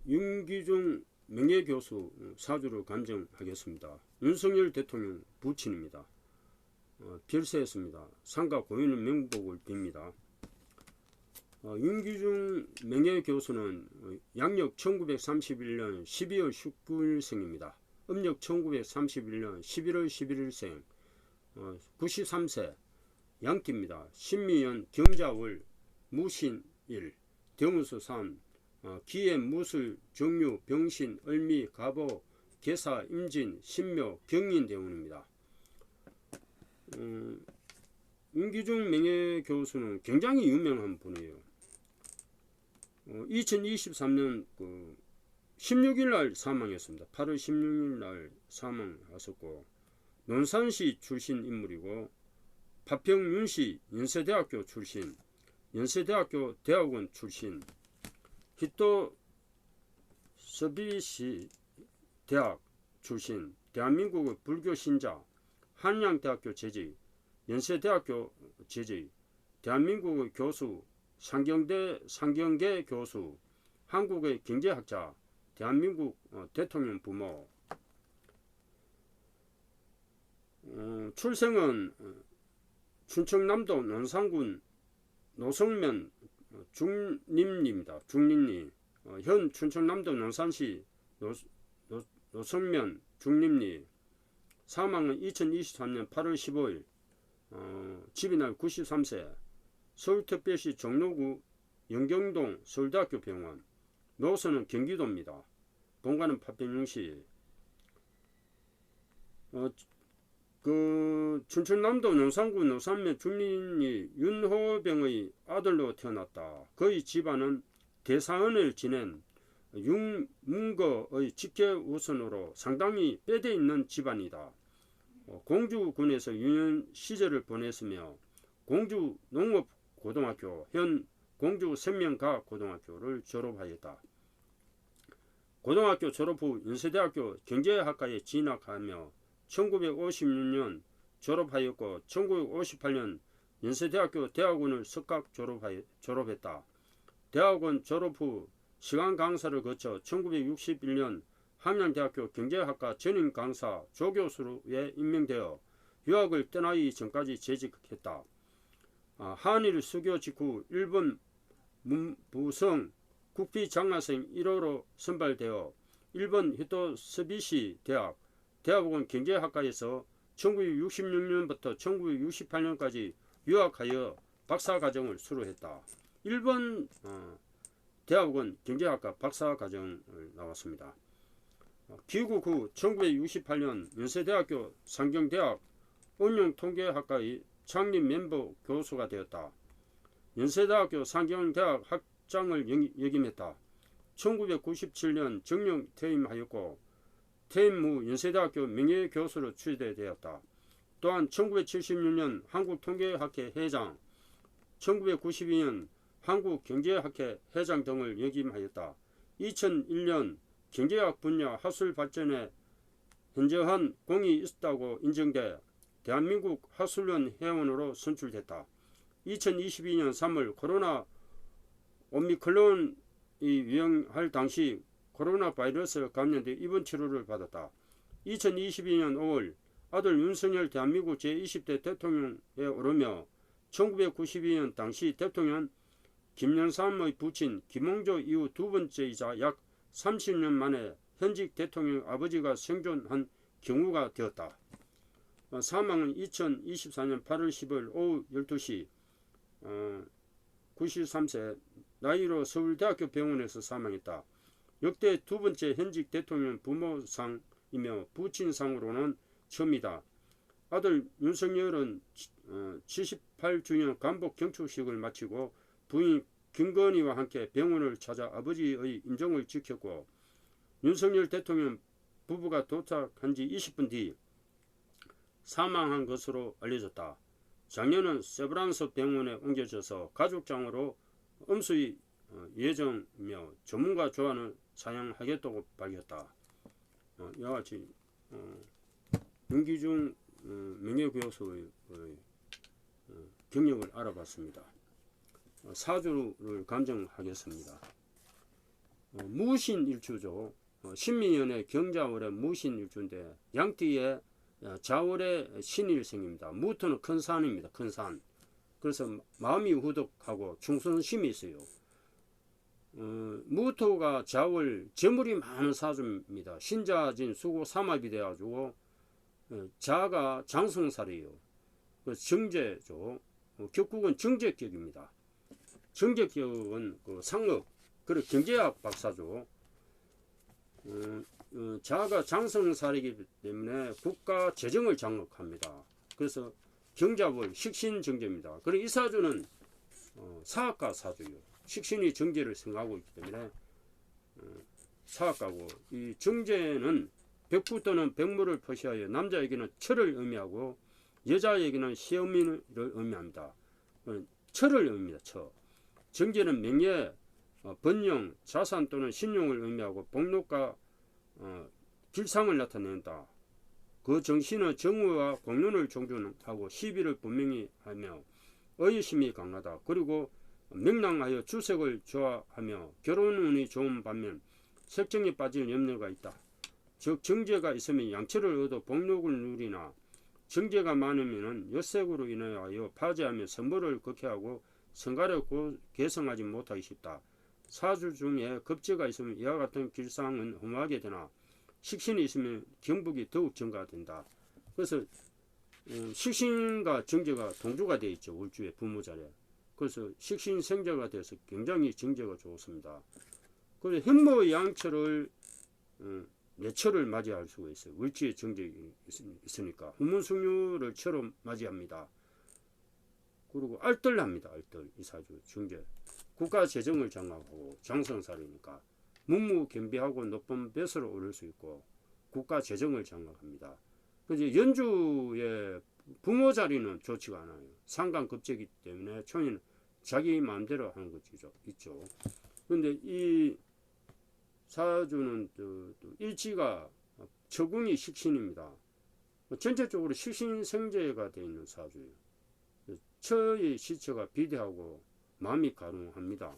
윤기중 명예교수 사주를 감정하겠습니다. 윤석열 대통령 부친입니다. 별세했습니다. 상가 고인은 명복을 빕니다. 윤기중 명예교수는 양력 1931년 12월 19일생입니다. 음력 1931년 11월 11일생, 93세, 양띠입니다. 신미연 경자월 무신일, 대운수 3, 기해 무술 정유 병신 을미 갑오 계사 임진 신묘 병인 대운입니다. 윤기중 명예교수는 굉장히 유명한 분이에요. 2023년 16일날 사망했습니다. 8월 16일날 사망하셨고, 논산시 출신 인물이고, 파평윤시 연세대학교 출신, 연세대학교 대학원 출신, 히토 서비시 대학 출신, 대한민국의 불교 신자, 한양대학교 재직, 연세대학교 재직, 대한민국의 교수, 상경계 교수, 한국의 경제학자, 대한민국 대통령 부모. 출생은 춘청남도 논산군 노성면 중림리입니다. 중림리. 현 춘청남도 논산시 노성면 중림리. 사망은 2023년 8월 15일. 집이 날 93세. 서울특별시 종로구 영경동 서울대학교 병원. 노선은 경기도입니다. 본관은 파평윤시. 춘천남도 논산구 노산면 중림리 윤호병의 아들로 태어났다. 그의 집안은 대사원을 지낸 윤문거의 직계우선으로 상당히 빼대 있는 집안이다. 공주군에서 유년 시절을 보냈으며 공주 농업고등학교, 현 공주 생명과학 고등학교를 졸업하였다. 고등학교 졸업 후 연세대학교 경제학과에 진학하며 1956년 졸업하였고 1958년 연세대학교 대학원을 석각 졸업했다. 대학원 졸업 후 시간 강사를 거쳐 1961년 함양대학교 경제학과 전임 강사 조교수에 임명되어 유학을 떠나기 전까지 재직했다. 한일 수교 직후 일본 문부성 국비장학생 1호로 선발되어 일본 히토스비시 대학원 경제학과에서 1966년부터 1968년까지 유학하여 박사과정을 수료했다. 일본 대학원 경제학과 박사과정을 나왔습니다. 귀국 후 1968년 연세대학교 상경대학 응용통계학과의 창립 멤버 교수가 되었다. 연세대학교 상경대학 학장을 역임했다. 1997년 정령 퇴임하였고 퇴임 후 연세대학교 명예교수로 취재되었다. 또한 1976년 한국통계학회 회장, 1992년 한국경제학회 회장 등을 역임하였다. 2001년 경제학 분야 학술 발전에 현저한 공이 있었다고 인정돼 대한민국 학술원 회원으로 선출됐다. 2022년 3월 코로나 오미크론이 유행할 당시 코로나 바이러스에 감염돼 입원 치료를 받았다. 2022년 5월 아들 윤석열 대한민국 제20대 대통령에 오르며 1992년 당시 대통령 김영삼의 부친 김홍조 이후 두 번째이자 약 30년 만에 현직 대통령 아버지가 생존한 경우가 되었다. 사망은 2024년 8월 10일 오후 12시 93세 나이로 서울대학교 병원에서 사망했다. 역대 두 번째 현직 대통령 부모상이며 부친상으로는 처음이다. 아들 윤석열은 78주년 간복 경축식을 마치고 부인 김건희와 함께 병원을 찾아 아버지의 인정을 지켰고 윤석열 대통령 부부가 도착한 지 20분 뒤 사망한 것으로 알려졌다. 장녀는 세브란스 병원에 옮겨져서 가족장으로 엄수의 예정이며 전문가 조언을 사용하겠다고 밝혔다. 이와 같이 윤기중 명예교수의 경력을 알아봤습니다. 사주를 감정하겠습니다. 무신일주죠. 신민연의 경자월의 무신일주인데 양띠의 자월의 신일생입니다. 무토는 큰 산입니다. 큰 산. 그래서 마음이 후덕하고 충성심이 있어요. 무토가 자월 재물이 많은 사주입니다. 신자진 수고 삼합이 돼가지고 자가 장성살이에요. 정제죠. 격국은 정제격입니다. 정제격은 그 상업, 그리고 경제학 박사죠. 자가 장성살이기 때문에 국가 재정을 장악합니다. 그래서 경자월 식신정제입니다. 그리고 이 사주는 사학가 사주예요. 식신이 정제를 생각하고 있기 때문에 사학가고, 이 정제는 백부 또는 백무를 표시하여 남자에게는 철을 의미하고 여자에게는 시어미를 의미합니다. 철을 의미합니다. 철. 정제는 명예, 번영, 자산 또는 신용을 의미하고 복록과 길상을 나타낸다. 그 정신은 정의와 공론을 존중하고 시비를 분명히 하며 의심이 강하다. 그리고 명랑하여 주색을 좋아하며 결혼운이 좋은 반면 색정에 빠질 염려가 있다. 즉 정제가 있으면 양철을 얻어 복록을 누리나 정제가 많으면 엿색으로 인하여 파제하며 선물을 극해하고 성가를 개성하지 못하기 쉽다. 사주 중에 급제가 있으면 이와 같은 길상은 험하게 되나 식신이 있으면 경북이 더욱 증가된다. 그래서 식신과 정제가 동주가 되어 있죠. 월주의 부모자리에. 그래서 식신생자가 돼서 굉장히 정제가 좋습니다. 그래서 현모양철을 내철을 맞이할 수가 있어요. 월지의 정제가 있으니까 후문승류를 처럼 맞이합니다. 그리고 알뜰합니다. 알뜰. 이 사주 정제. 국가 재정을 장악하고 장성살이니까 문무겸비하고 높은 벼슬을 오를 수 있고 국가 재정을 장악합니다. 그래서 연주의 부모 자리는 좋지가 않아요. 상관급제이기 때문에 총인은 자기 마음대로 하는 것이 있죠. 그런데 이 사주는 또 일지가 처궁이 식신입니다. 전체적으로 식신생제가 되어 있는 사주예요. 처의 시처가 비대하고 마음이 가능합니다.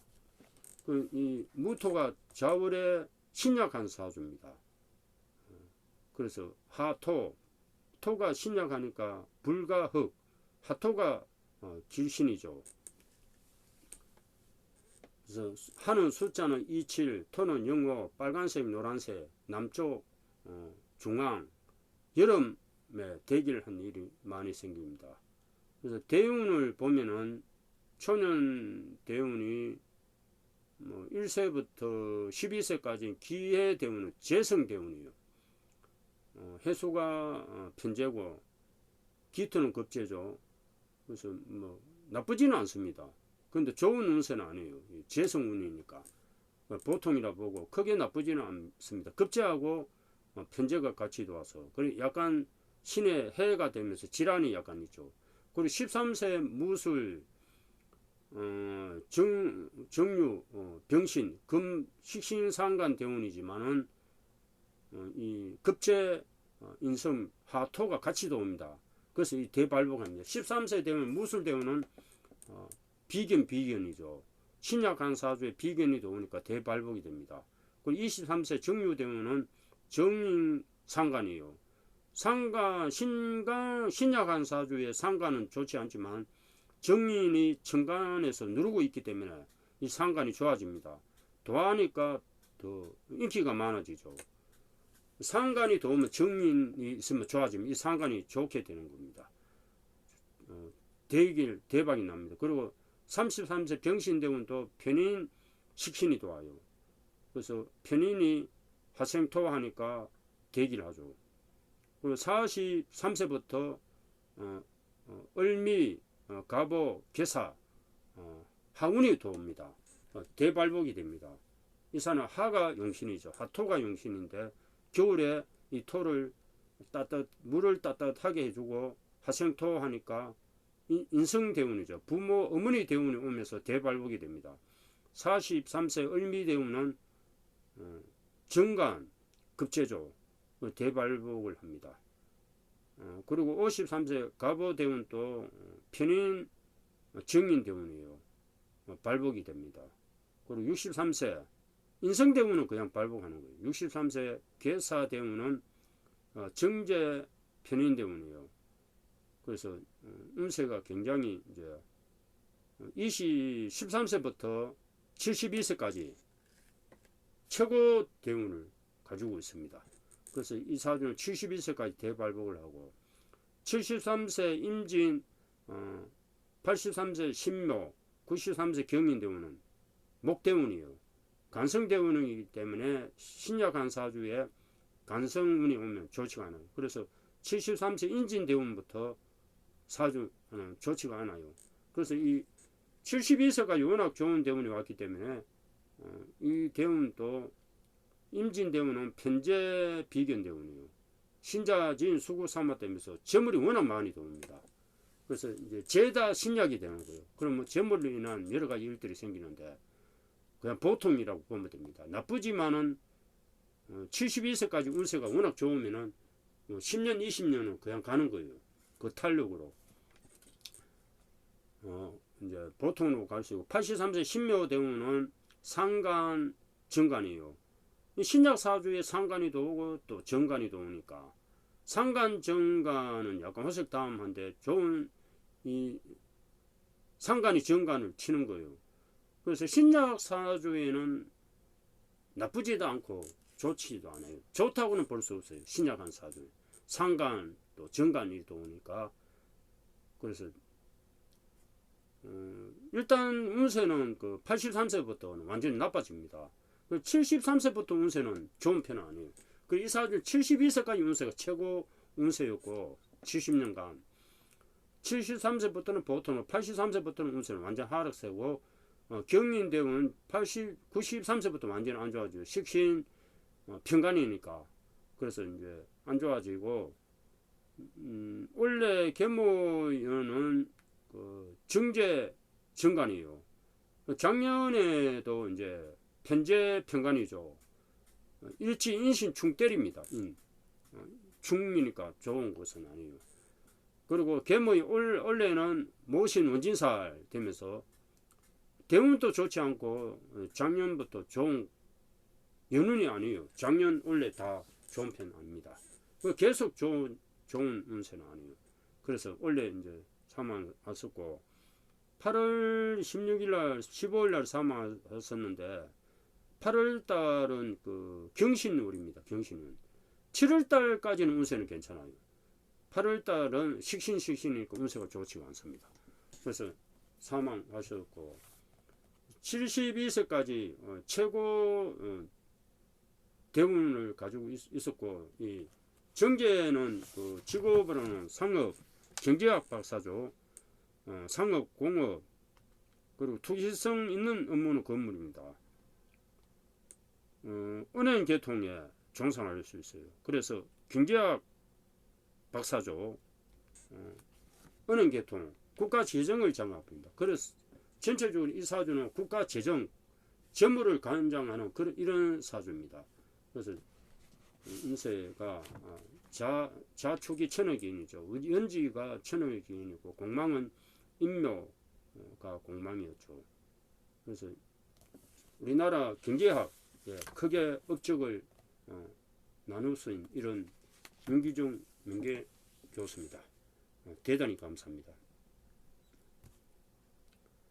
이 무토가 자월에 신약한 사주입니다. 그래서 하토, 토가 신약하니까 불과 흑, 하토가 길신이죠. 그래서 하는 숫자는 27, 토는 05, 빨간색, 노란색, 남쪽, 중앙, 여름에 대기를 한 일이 많이 생깁니다. 그래서 대운을 보면은 초년 대운이 1세부터 12세까지 기해 대운은 재성 대운이에요. 해수가 편재고 기토는 급재죠. 그래서 나쁘지는 않습니다. 근데 좋은 운세는 아니에요. 재성 운이니까 보통이라 보고 크게 나쁘지는 않습니다. 급재하고 편재가 같이 들어와서 그리고 약간 신의 해가 되면서 질환이 약간 있죠. 그리고 13세 무술, 정유, 병신, 금, 식신상간 대운이지만은 이 급제, 인성, 하토가 같이 들어옵니다. 그래서 이 대발복합니다. 13세 대운, 무술 대운은 비견이죠. 신약한 사주에 비견이 들어오니까 대발복이 됩니다. 그리고 23세 정유 대운은 정인상간이에요. 신약한 사주의 상간은 좋지 않지만 정인이 천간에서 누르고 있기 때문에 이 상간이 좋아집니다. 도하니까 더 인기가 많아지죠. 상간이 도우면 정인이 있으면 좋아지면 이 상간이 좋게 되는 겁니다. 대박이 납니다. 그리고 33세 병신대운도 편인 식신이 도와요. 그래서 편인이 화생토하니까 대기를 하죠. 그리고 43세부터 을미, 갑오, 계사, 하운이 도옵니다. 대발복이 됩니다. 이 산은 하가 용신이죠. 하토가 용신인데 겨울에 이 토를 물을 따뜻하게 해주고 화생토 하니까 인성대운이죠. 부모, 어머니 대운이 오면서 대발복이 됩니다. 43세 을미 대운은 정간, 급제죠. 대발복을 합니다. 그리고 53세 갑오 대운도 편인 정인 대운이에요. 발복이 됩니다. 그리고 63세 인성대운은 그냥 발복하는 거예요. 63세 계사대운은 정제 편인대운이에요. 그래서 운세가 굉장히 이제 13세부터 72세까지 최고 대운을 가지고 있습니다. 그래서 이 사주는 71세까지 대발복을 하고 73세 임진, 83세 신묘, 93세 경인대운은 목대운이에요. 간성대운이기 때문에 신약한 사주에 간성운이 오면 좋지가 않아요. 그래서 73세 인진대운부터 사주는 좋지가 않아요. 그래서 이 72세까지 워낙 좋은 대운이 왔기 때문에 이 대운도 임진대운은 편재 비견대운이에요. 신자진 수구삼화되면서 재물이 워낙 많이 들어옵니다. 그래서 이제 죄다 신약이 되는 거예요. 그러면 재물로 인한 여러 가지 일들이 생기는데 그냥 보통이라고 보면 됩니다. 나쁘지만은 72세까지 운세가 워낙 좋으면은 10년, 20년은 그냥 가는 거예요. 그 탄력으로. 이제 보통으로 갈 수 있고 83세 신묘대운은 상간, 정간이에요. 신약 사주에 상간이 들어오고 또 정간이 들어오니까 상간, 정간은 약간 화색다음한데 좋은 이 상간이 정간을 치는 거예요. 그래서 신약 사주에는 나쁘지도 않고 좋지도 않아요. 좋다고는 볼 수 없어요. 신약한 사주 상간 또 정간이 들어오니까. 그래서 일단 운세는 그 83세부터는 완전히 나빠집니다. 73세부터 운세는 좋은 편은 아니에요. 이 사주 72세까지 운세가 최고 운세였고 70년간 73세부터는 보통 83세부터는 운세는 완전 하락세고 경인대운은 93세부터 완전 안 좋아지고 식신 편간이니까 그래서 이제 안 좋아지고 원래 계모연은 그 정제 정간이에요. 작년에도 이제 편재 편간이죠. 일치 인신 충 때립니다. 충이니까 좋은 것은 아니에요. 그리고 계모이 원래는 모신 원진살 되면서 대운도 좋지 않고 작년부터 좋은 연운이 아니에요. 작년 원래 다 좋은 편 아닙니다. 계속 좋은 운세는 아니에요. 그래서 원래 이제 사망했었고 8월 16일날 15일날 사망했었는데 8월달은 그 경신월입니다. 경신운 7월달까지는 운세는 괜찮아요. 8월달은 식신이니까 운세가 좋지가 않습니다. 그래서 사망하셨고 72세까지 최고 대운을 가지고 있었고 이 정제는 그 직업으로는 상업, 경제학 박사죠. 상업, 공업 그리고 투기성 있는 업무는 건물입니다. 은행 계통에 종사할 수 있어요. 그래서 경제학 박사죠. 은행 계통, 국가 재정을 장악합니다. 그래서 전체적으로 이 사주는 국가 재정, 재물을 관장하는 이런 사주입니다. 그래서 운세가 자축이 천억인이죠. 연지가 천억인이고 공망은 인묘가 공망이었죠. 그래서 우리나라 경제학 크게 업적을 나눌 수 있는 이런 윤기중 명계 교수입니다. 대단히 감사합니다.